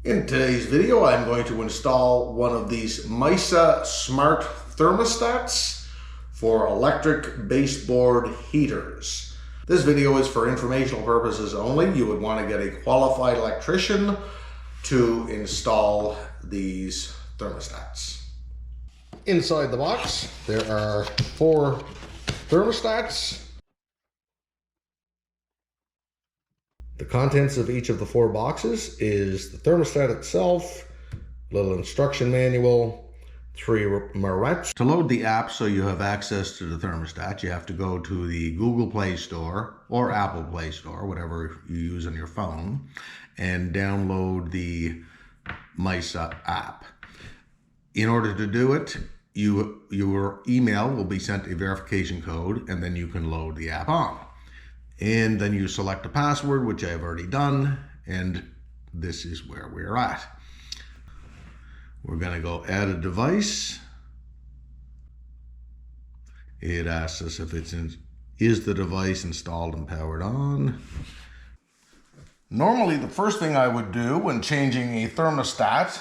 In today's video, I'm going to install one of these MYSA smart thermostats for electric baseboard heaters. This video is for informational purposes only. You would want to get a qualified electrician to install these thermostats. Inside the box, there are 4 thermostats. The contents of each of the 4 boxes is the thermostat itself, a little instruction manual, 3 remotes. To load the app so you have access to the thermostat, you have to go to the Google Play Store or Apple Play Store, whatever you use on your phone, and download the MYSA app. In order to do it, your email will be sent a verification code, and then you can load the app on. And then you select a password, which I've already done, and this is where we're at. We're going to go add a device. It asks us if is the device installed and powered on. Normally, the first thing I would do when changing a thermostat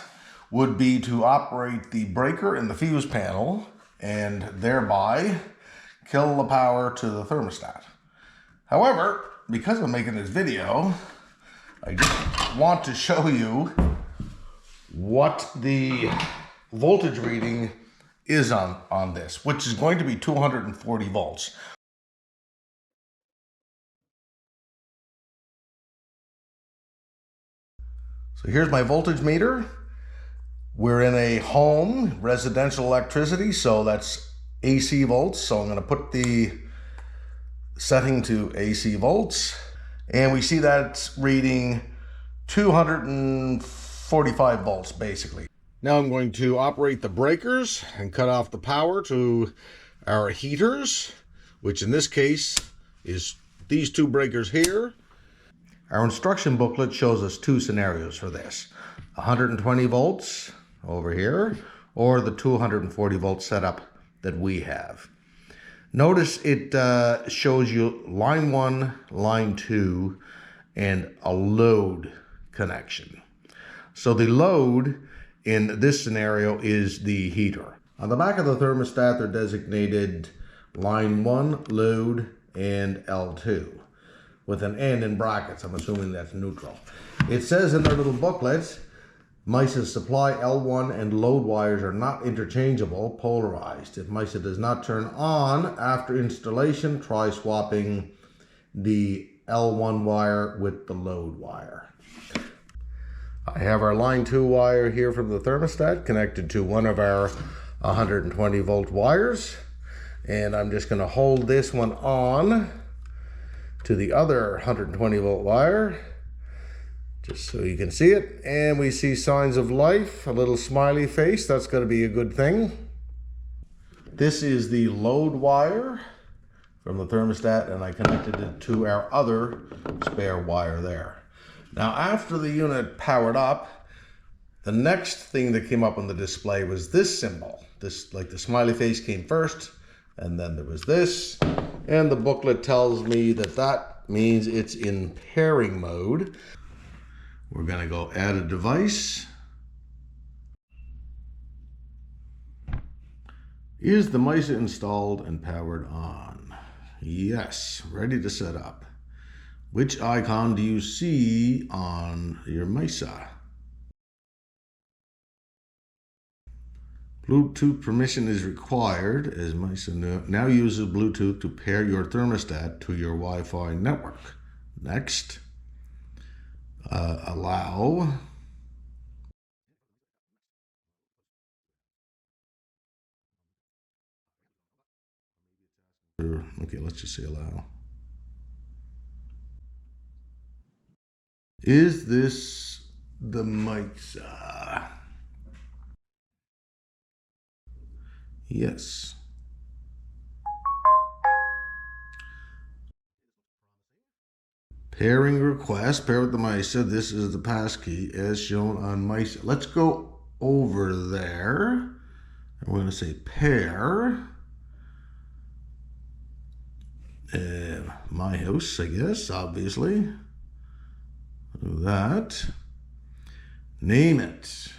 would be to operate the breaker in the fuse panel and thereby kill the power to the thermostat. However, because I'm making this video, I just want to show you what the voltage reading is on this, which is going to be 240 volts. So here's my voltage meter. We're in a home, residential electricity, so that's AC volts. So I'm going to put the setting to AC volts, and we see that it's reading 245 volts basically. Now I'm going to operate the breakers and cut off the power to our heaters, which in this case is these 2 breakers here. Our instruction booklet shows us 2 scenarios for this: 120 volts over here, or the 240 volt setup that we have. Notice it shows you line 1, line 2, and a load connection. So the load in this scenario is the heater. On the back of the thermostat, they're designated line 1, load, and L2, with an N in brackets. I'm assuming that's neutral. It says in their little booklet, MYSA's supply L1 and load wires are not interchangeable, polarized. If MYSA does not turn on after installation, try swapping the L1 wire with the load wire. I have our line 2 wire here from the thermostat connected to one of our 120 volt wires, and I'm just going to hold this one on to the other 120 volt wire, just so you can see it, and we see signs of life, a little smiley face. That's going to be a good thing. This is the load wire from the thermostat, and I connected it to our other spare wire there. Now, after the unit powered up, the next thing that came up on the display was this symbol. This, like the smiley face, came first, and then there was this, and the booklet tells me that that means it's in pairing mode. We're going to go add a device. Is the MYSA installed and powered on? Yes, ready to set up. Which icon do you see on your MYSA? Bluetooth permission is required, as MYSA now uses Bluetooth to pair your thermostat to your Wi-Fi network. Next. Allow. Okay, let's just say allow. Is this the MYSA? Yes. Pairing request, pair with the MYSA. This is the passkey as shown on MYSA. Let's go over there. And we're going to say pair. My house, I guess, obviously. That. Name it.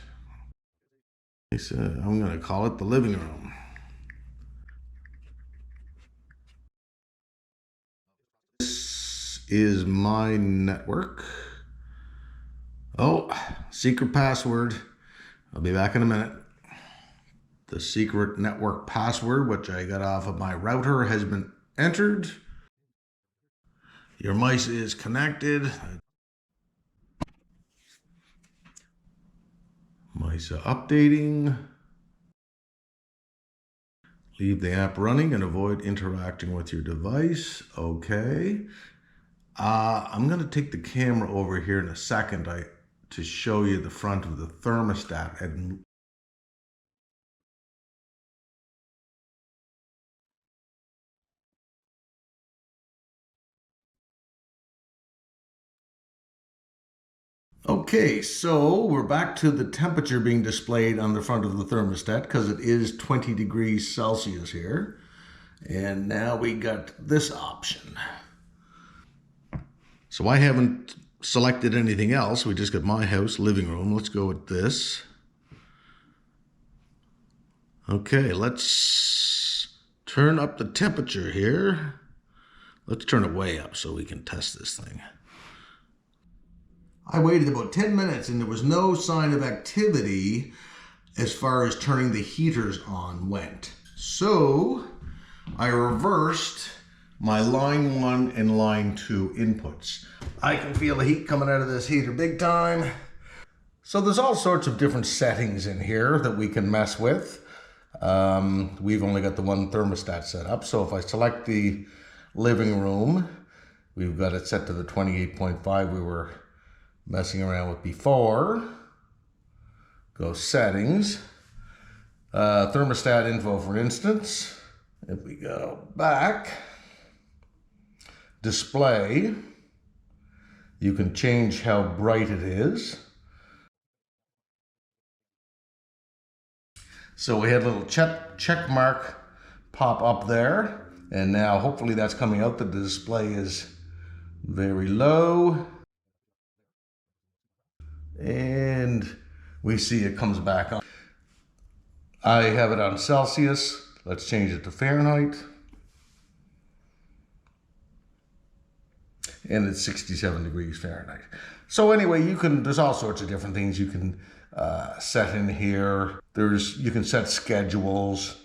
I'm going to call it the living room. This is my network. Oh, secret password. I'll be back in a minute. The secret network password, which I got off of my router, has been entered. Your MYSA is connected. MYSA updating. Leave the app running and avoid interacting with your device. Okay. I'm going to take the camera over here in a second to show you the front of the thermostat. And okay, so we're back to the temperature being displayed on the front of the thermostat because it is 20 degrees Celsius here. And now we got this option. So I haven't selected anything else. We just got my house, living room. Let's go with this. Okay, let's turn up the temperature here. Let's turn it way up so we can test this thing. I waited about 10 minutes and there was no sign of activity as far as turning the heaters on went. So I reversed my line 1 and line 2 inputs. I can feel the heat coming out of this heater big time. So there's all sorts of different settings in here that we can mess with. We've only got the one thermostat set up. So if I select the living room, we've got it set to the 28.5 we were messing around with before. Go settings, thermostat info for instance. If we go back, display, you can change how bright it is. So we had a little check mark pop up there, and now hopefully that's coming out that the display is very low. And we see it comes back on. I have it on Celsius. Let's change it to Fahrenheit. And it's 67 degrees Fahrenheit. So anyway, there's all sorts of different things you can set in here. You can set schedules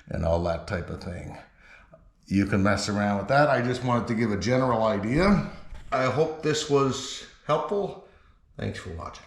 and all that type of thing. You can mess around with that. I just wanted to give a general idea. I hope this was helpful. Thanks for watching.